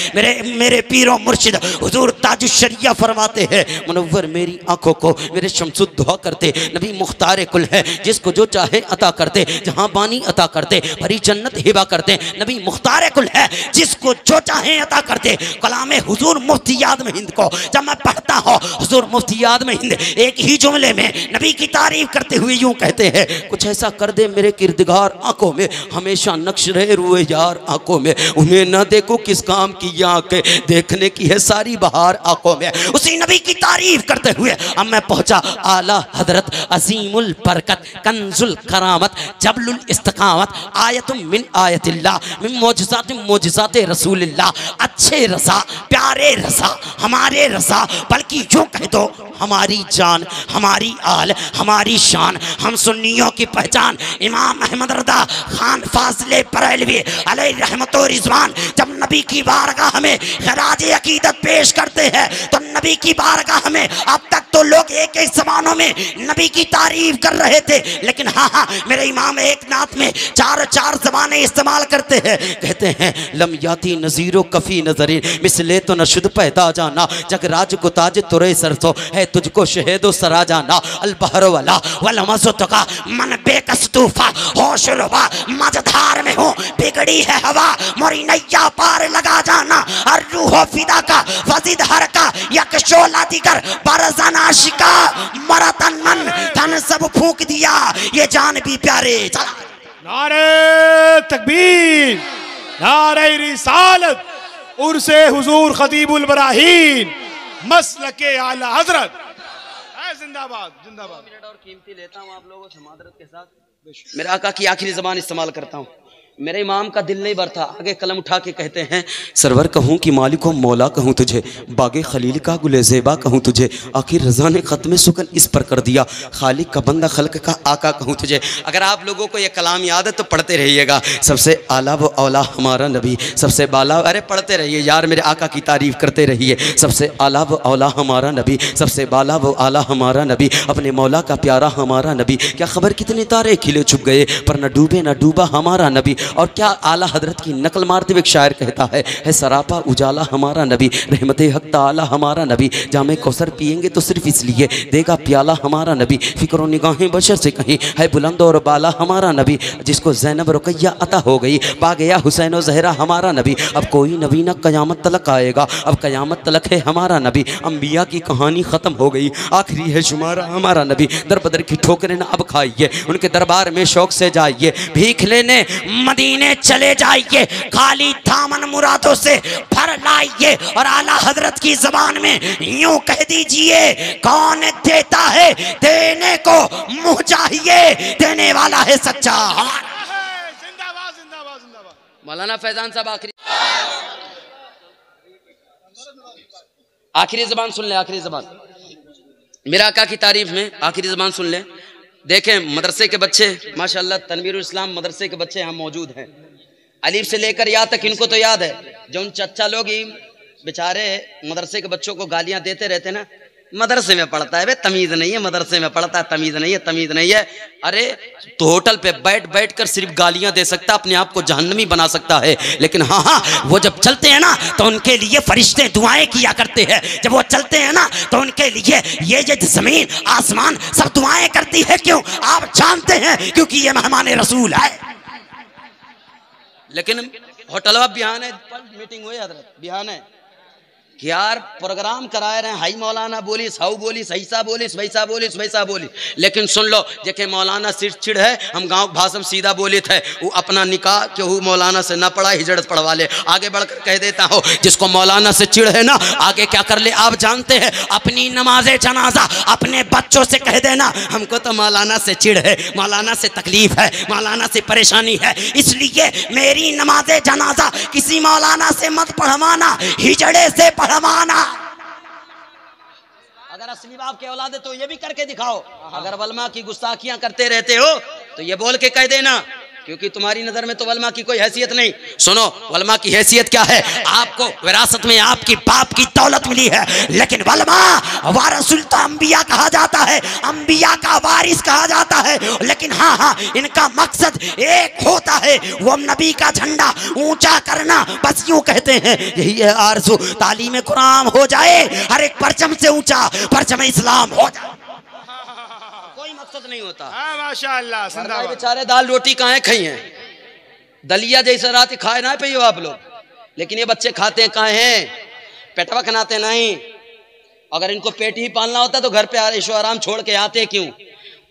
मेरे पीरो मुर्शिद हुजूर ताजुश्शरिया फरमाते हैं, मुनव्वर मेरी आंखों को मेरे शम्सुद्दुहा करते, नबी मुख्तार कुल है जिसको जो चाहे अता करते, जहां बानी अता करते, भरी जन्नत हिबा करते, नबी मुख्तार कुल है जिसको जो चाहे अता करते। कलामे हुजूर मुफ्ती आदम हिंद को जब मैं पढ़ता हूँ, हुजूर मुफ्ती आदम हिंद एक ही जुमले में नबी की तारीफ करते हुए यूं कहते हैं, कुछ ऐसा कर दे मेरे किरदगार आंखों में, हमेशा नक्श रहे रुए यार आंखों में, उन्हें न देखो किस काम की आंखें, देखने की है सारी बहार आंखों में। उसी नबी की तारीफ करते हुए अब मैं पहुंचा आला हजरत अजीमुल बरकत कंजुल करामत जबलुल इस्तिकामत आयतुम मिन आयतिल्लाह मिन मोजिज़ात रसूलिल्लाह, अच्छे रसा प्यारे रसा हमारे रसा, बल्कि यूं कह दो हमारी जान हमारी आल हमारी शान, हम सुन्नियों की पहचान। इमाम अहमद रदा खान फाज़िले बरेलवी अलैहि रहमत व रिज़वान जब नबी की बारगाह में खराज अकीदत पेश करते हैं तो नबी की बारगाह में अब तक तो लोग एक एक ज़बानों में नबी की तारीफ कर रहे थे, लेकिन हाँ मेरे इमाम एक नात में चार ज़बानें इस्तेमाल करते हैं। कहते हैं लम याती नज़ीरो कफ़ी नज़रीन मिसले तो नशुद पैदा जाना, जगराज को ताज तुरे सरसो है तुझको शहेदो सरा जाना, अलबहर वाला वलमसो तका मन बेकस तूफा होश रुबा मझधार में हूँ बिगड़ी है हवा मोरी नैया पार लगा जाना, और रूहो फिदा का वजीद हर का यक शोला दिगर बरज़ना शिका मरा तन मन तन सब फूंक दिया ये जान भी प्यारे। नारे तकबीर नारे रिसालत उर्से हुजूर खतीबुल बराहीन मसलके आला हजरत जिंदाबाद जिंदाबाद। मिनट और कीमती लेता हूँ आप लोगों से मादरत के साथ। मेरे आका की आखिरी ज़बान इस्तेमाल करता हूँ। मेरे इमाम का दिल नहीं भरता, आगे कलम उठा के कहते हैं, सरवर कहूँ कि मालिको मौला कहूँ तुझे, बागे खलील का गुले ज़ेबा कहूँ तुझे, आखिर रज़ा ने ख़त्म सुकन इस पर कर दिया, खालिक का बंदा खल्क का आका कहूँ तुझे। अगर आप लोगों को ये कलाम याद है तो पढ़ते रहिएगा। सबसे आला व औला हमारा नबी, सबसे बाला, अरे पढ़ते रहिए यार, मेरे आका की तारीफ़ करते रहिए। सबसे आला व औला हमारा नबी, सबसे बाला व आला हमारा नबी, अपने मौला का प्यारा हमारा नबी, क्या खबर कितने तारे खिले छुप गए पर न डूबे न डूबा हमारा नबी। और क्या आला हजरत की नकल मारते हुए एक शायर कहता है सरापा उजाला हमारा नबी, रहमते हक ताला हमारा नबी, जामे कौसर पिएंगे तो सिर्फ इसलिए देगा प्याला हमारा नबी, फिक्र निगाहें बशर से कहीं है बुलंद और बाला हमारा नबी, जिसको ज़ैनब रुकैया अता हो गई पा गया हुसैन और ज़हरा हमारा नबी। अब कोई नबी न क़यामत तलक आएगा, अब क़यामत तलक है हमारा नबी, अम्बिया की कहानी ख़त्म हो गई आखिरी है शुमारा हमारा नबी। दर बदर की ठोकरें न अब खाइए, उनके दरबार में शौक से जाइए, भीख लेने मदीने चले जाइए, खाली थामन मुरादों से भर लाइए, और आला हजरत की ज़बान में यूं कह दीजिए, कौन देता है देने को मुँह चाहिए, देने वाला है सच्चा। जिंदाबाद जिंदाबाद जिंदाबाद। मौलाना फैजान साहब आखिरी ज़बान सुन ले, आखिरी ज़बान मेरा आका की तारीफ में आखिरी ज़बान सुन ले। देखें मदरसे के बच्चे माशाल्लाह, तनवीरुल इस्लाम मदरसे के बच्चे यहाँ मौजूद हैं, अलीफ से लेकर या तक इनको तो याद है। जो उन चच्चा लोग ही बेचारे मदरसे के बच्चों को गालियाँ देते रहते ना, मदरसे में पढ़ता है, वे तमीज नहीं है, मदरसे में पढ़ता है, तमीज नहीं है, तमीज नहीं है। अरे तो होटल पे बैठ बैठ कर सिर्फ गालियां दे सकता, अपने आप को जहन्नमी बना सकता है, लेकिन हाँ हाँ वो जब चलते हैं ना तो उनके लिए फरिश्ते दुआएं किया करते हैं। जब वो चलते हैं ना तो उनके लिए ये जमीन आसमान सब दुआएं करती है। क्यों? आप जानते हैं, क्योंकि ये मेहमान रसूल है। लेकिन होटल में बिहान है, मीटिंग हुई हजरत, बिहान है कि यार प्रोग्राम कराए रहे हैं, हाई मौलाना बोलिस, हाउ बोलिस, ऐसा बोलिस, वैसा बोलिस, वैसा बोलिस, लेकिन सुन लो जेके मौलाना चिड़ है, हम गांव भाषा सीधा बोले थे, वो अपना निकाह केहू मौलाना से ना पढ़ा, हिजड़त पढ़वा ले। आगे बढ़कर कह देता हो, जिसको मौलाना से चिड़ है ना, आगे क्या कर ले आप जानते हैं? अपनी नमाजे जनाजा अपने बच्चों से कह देना, हमको तो मौलाना से चिड़ है, मौलाना से तकलीफ है, मौलाना से परेशानी है, इसलिए मेरी नमाजे जनाजा किसी मौलाना से मत पढ़वाना, हिजड़े से पढ़वाना। अगर असली बाप के औलाद है तो ये भी करके दिखाओ। अगर वलमा की गुस्ताखियां करते रहते हो तो ये बोल के कह देना, क्योंकि तुम्हारी नजर में तो वलमा की कोई हैसियत नहीं। सुनो, वलमा की हैसियत क्या है? आपको विरासत में आपकी बाप की दौलत मिली है, लेकिन वलमा वारसुल तो अंबिया कहा जाता है, अंबिया का वारिस कहा जाता है, लेकिन हाँ हाँ इनका मकसद एक होता है, वो नबी का झंडा ऊंचा करना। बस यूं कहते हैं, यही है आरज़ू, तालीम कुरान हो जाए, हर एक परचम से ऊंचा परचम इस्लाम हो जाए, नहीं होता। माशाअल्लाह, जिंदाबाद। बेचारे दाल रोटी कहाँ खाई हैं, दलिया जैसा रात खाए ना पे आप लोग, लेकिन ये बच्चे खाते हैं कहाँ हैं? पेटवा खनाते नहीं। अगर इनको पेट ही पालना होता तो घर पे ऐशो आराम छोड़ के आते क्यों?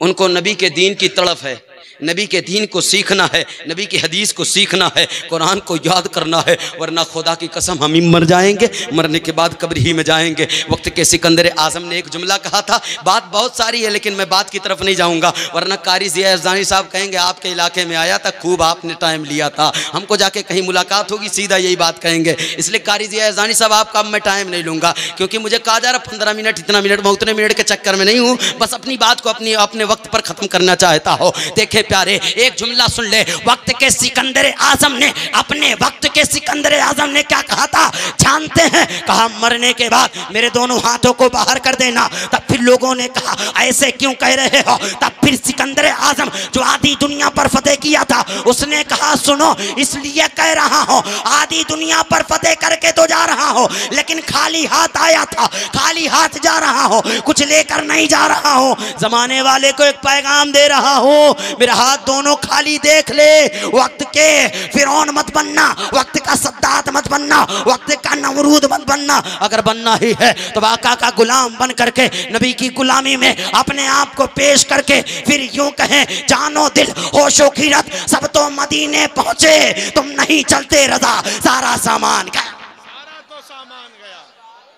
उनको नबी के दीन की तड़फ है, नबी के दीन को सीखना है, नबी की हदीस को सीखना है, कुरान को याद करना है, वरना खुदा की कसम हम ही मर जाएंगे, मरने के बाद कब्र ही में जाएंगे। वक्त के सिकंदर आजम ने एक जुमला कहा था, बात बहुत सारी है लेकिन मैं बात की तरफ नहीं जाऊंगा, वरना कारी ज़िया यज़दानी साहब कहेंगे आपके इलाके में आया था, खूब आपने टाइम लिया था, हमको जाके कहीं मुलाकात होगी सीधा यही बात कहेंगे। इसलिए कारी ज़िया यज़दानी साहब आपका मैं टाइम नहीं लूंगा, क्योंकि मुझे कहा जा रहा 15 मिनट, इतना मिनट, मैं उतने मिनट के चक्कर में नहीं हूँ, बस अपनी बात को अपने वक्त पर खत्म करना चाहता हो। देखे प्यारे, एक जुमला सुन ले, वक्त के सिकंदर आजम ने, अपने वक्त के सिकंदर आजम ने क्या कहा था जानते हैं? कहा मरने के बाद मेरे दोनों हाथों को बाहर कर देना। तब फिर लोगों ने कहा ऐसे क्यों कह रहे हो? तब फिर सिकंदर आजम जो आधी दुनिया पर फतेह किया था, उसने कहा सुनो, इसलिए कह रहा हूं, आधी दुनिया पर फतेह करके तो जा रहा हूं, लेकिन खाली हाथ आया था, खाली हाथ जा रहा हूं, कुछ लेकर नहीं जा रहा हूं। जमाने वाले को एक पैगाम दे रहा हूं, मेरा हाथ दोनों खाली देख ले। वक्त के फिरौन मत बनना, वक्त का सद्दात मत बनना, वक्त का नमरूद मत बनना। अगर बनना ही है तो आका का गुलाम बन करके, नबी की गुलामी में अपने आप को पेश करके, फिर यूं कहें जानो दिल होशो खीरत सब तो मदीने पहुंचे, तुम नहीं चलते रजा सारा सामान गया, सारा तो सामान गया,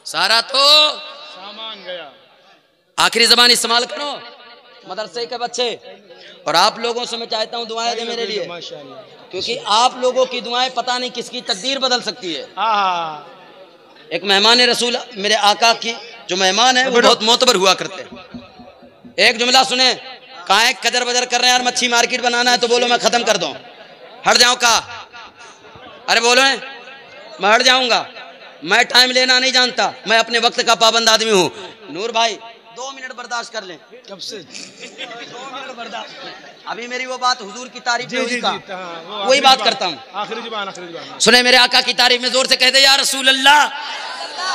सारा तो सामान गया। आखिरी जबान इस्तेमाल करो मदरसे के बच्चे, और आप लोगों से मैं चाहता हूँ दुआएं दे मेरे लिए, क्योंकि आप लोगों की दुआएं पता नहीं किसकी तकदीर बदल सकती है। एक मेहमान रसूल, मेरे आका की जो मेहमान है वो बहुत मोतबर हुआ करते हैं। एक जुमला सुने, कहाँ कदर बदर कर रहे हैं यार, मच्छी मार्केट बनाना है तो बोलो मैं खत्म कर दूं, हट जाऊं का? अरे बोलो मैं हट जाऊंगा, मैं टाइम लेना नहीं जानता, मैं अपने वक्त का पाबंद आदमी हूँ। नूर भाई 2 मिनट बर्दाश्त कर लें। कब से? 2 मिनट बर्दाश्त। अभी मेरी वो बात हुजूर की तारीफ में हुई, वही बात करता हूँ। आखिरी जुबान सुने, मेरे आका की तारीफ में जोर से कह दे या रसूल अल्लाह।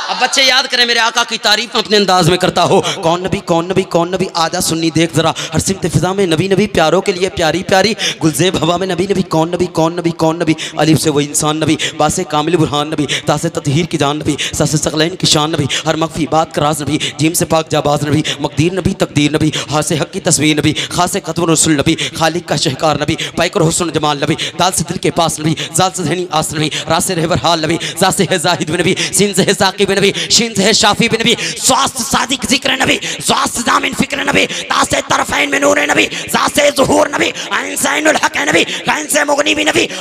अब बच्चे याद करें, मेरे आका की तारीफ में अपने अंदाज में करता हो, कौन नबी कौन नबी कौन नबी, आजा सुन्नी देख जरा, हर सिमत फिजा में नबी नबी, प्यारों के लिए प्यारी प्यारी, गुलजेब हवा में नबी नबी, कौन नबी कौन नबी कौन नबी, अलिफ से वो इंसान नबी, बासे कामिल बुरहान नबी, तासे ततहीर की जान नबी, सासे सकलैन की शान नबी, हर मख्फी बात का राज नबी, जीम से पाक जाबाज नबी, मकदीर नबी तकदीर नबी, हासे हक की तस्वीर नबी, खासे खत्म रसूल नबी, खालिक का शहकार नबी, पैकर हुस्न जमाल नबी, दाल से दिल के पास नबी, जाल से धनी आस नबी, रास से रहबर हाल नबी, जा से है जाहिद नबी, सीन से है साकिब नबी, शीन से है शाफी बिन नबी, स्वास्थ्य सादिक जिक्र नबी, स्वास्थ्य जामिन फिक्र नबी, तासे तरफैन में नूर नबी, जासे ज़ुहूर नबी, आइन से आइनुल हक नबी, गाइन से मुगनी भी नबी,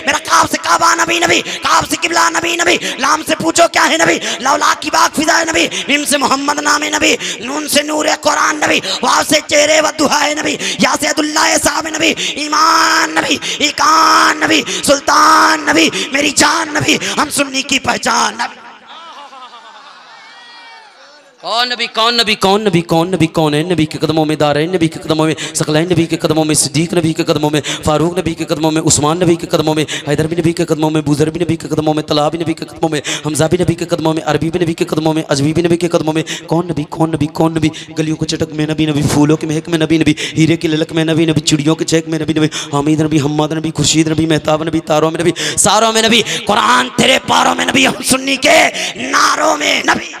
मेरा काफ से काबा नबी नबी, काफ से किबला नबी नबी, लाम से पूछो क्या है नबी, लौला की बाग फिजा नबी, मीम से मोहम्मद नाम नबी, नून से नूर कुरान नबी, वाव से चेहरे व दुहा नबी, या से अब्दुल्लाह साहब नबी, ईमान नबी, इकान नबी, सुल्तान नबी, मेरी जान नबी, हम सुन्नी की पहचान नबी। कौन नबी कौन नबी कौन नबी कौन नबी कौन है नबी के कदमों में दारैन नबी के कदमों में सकलैन नबी के कदमों में सिद्दीक नबी के कदमों में फारूक नबी के कदमों में उस्मान नबी के कदमों में हैदर भी नबी के कदमों में बुजर भी नबी के कदमों में तला भी नबी के कदमों में हमजा भी नबी के कदमों में अरबी भी नबी के कदमों में अजवी भी नबी के कदमों में कौन नबी कौन नबी कौन नबी गलियों के चटक में नबी नबी फूलों के महक में नबी नबी हीरे की ललक में नबी नबी चिड़ियों के चहक में नबी नबी हामिद नबी हम्माद नबी खुर्शीद नबी मेहताब नबी तारों में नबी सारों में नबी कुरान तेरे पारों में नबी हम सुन्नी के नारों में नबी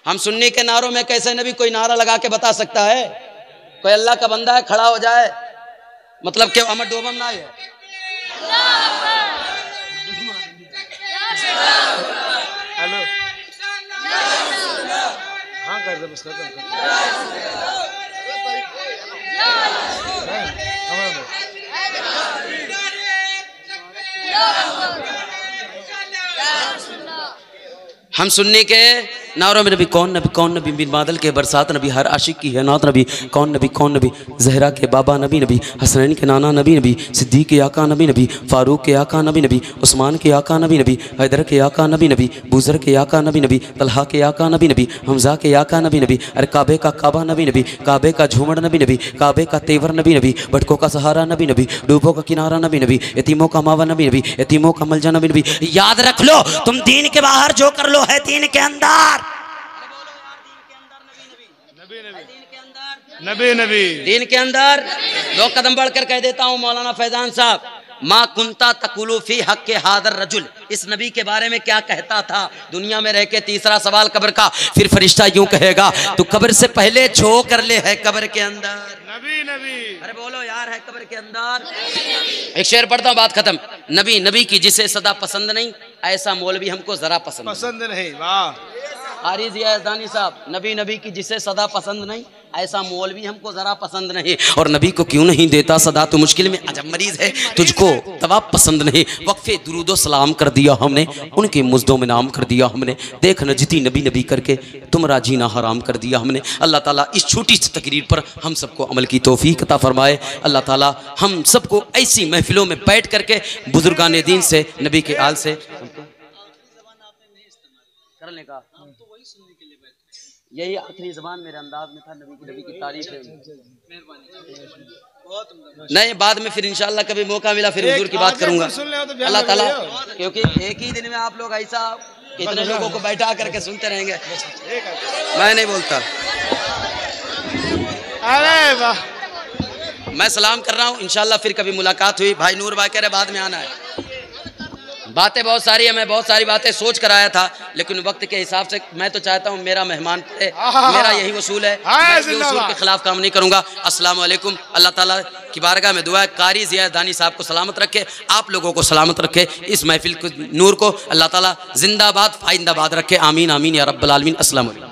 हम सुन्नी के नारों में कैसे नबी कोई नारा लगा के बता सकता है? कोई अल्लाह का बंदा है खड़ा हो जाए मतलब कि अमर डोबम ना है। हेलो हाँ कर दे बस कर दो। हम सुन्नी के नारों में नबी कौन नबी बिन बादल के बरसात नबी हर आशिक की है नात नबी कौन नबी जहरा के बाबा नबी नबी हसनैन के नाना नबी नबी सिद्दीक के आका नबी नबी फारूक के आका नबी नबी उस्मान के आका नबी नबी हैदर के आका नबी नबी बुजर के आका नबी नबी तलहा के आका नबी नबी हमजा के आका नबी नबी अरे काबे का काबा नबी नबी काबे का झूमर नबी नबी काबे का तेवर नबी नबी भटकों का सहारा नबी नबी डूबों का किनारा नबी नबी यतीमों का मावा नबी नबी यतीमों का मलजा नबी नबी। याद रख लो तुम दीन के बाहर जो कर लो है दीन के अंदर। नबी नबी दीन के अंदर दो कदम बढ़कर कह देता हूँ मौलाना फैजान साहब माँ कुंता तकुलू फी हक के हादर रजुल इस नबी के बारे में क्या कहता था दुनिया में रह के। तीसरा सवाल कब्र का फिर फरिश्ता यूं कहेगा तू कब्र से पहले जो कर ले है कब्र के अंदर। नबी नबी अरे बोलो यार है कब्र के अंदर। एक शेर पढ़ता हूँ बात खत्म। नबी नबी की जिसे सदा पसंद नहीं ऐसा मौलवी हमको जरा पसंद नहीं। वाह हारिज याजदानी साहब नबी नबी की जिसे सदा पसंद नहीं ऐसा मौलवी हमको जरा पसंद नहीं। और नबी को क्यों नहीं देता सदा तू मुश्किल में अजब मरीज है तुझको दवा पसंद नहीं। वक्फे दुरूदो सलाम कर दिया हमने उनके मुजदों में नाम कर दिया हमने देख न जिती नबी नबी करके तुम्हारा जीना हराम कर दिया हमने। अल्लाह ताला इस छोटी सी तकरीर पर हम सबको अमल की तौफीक अता फरमाए। अल्लाह ताला हम सबको ऐसी महफिलों में बैठ करके बुजुर्गान दीन से नबी के आल से करने का यही आखिरी ज़बान मेरे अंदाज में था। नबी की तारीफ है नहीं बाद में फिर इंशाल्लाह कभी मौका मिला फिर हुजूर की बात करूंगा अल्लाह ताला क्योंकि एक ही दिन में आप लोग ऐसा इतने लोगों को बैठा करके सुनते रहेंगे मैं नहीं बोलता। अरे वाह मैं सलाम कर रहा हूँ इंशाल्लाह फिर कभी मुलाकात हुई। भाई नूर भाई कह रहे बाद में आना है। बातें बहुत सारी है मैं बहुत सारी बातें सोच कर आया था लेकिन वक्त के हिसाब से मैं तो चाहता हूँ मेरा मेहमान पड़े मेरा यही वसूल है मैं भी उसूल के खिलाफ काम नहीं करूँगा। अस्सलाम वालेकुम। अल्लाह ताला की बारगाह में दुआ है कारी ज़िया दानी साहब को सलामत रखे आप लोगों को सलामत रखे इस महफिल को नूर को अल्लाह ताला जिंदाबाद फाइंदाबाद रखे आमीन आमीन या रब्बल आलमीन। अस्सलाम वालेकुम।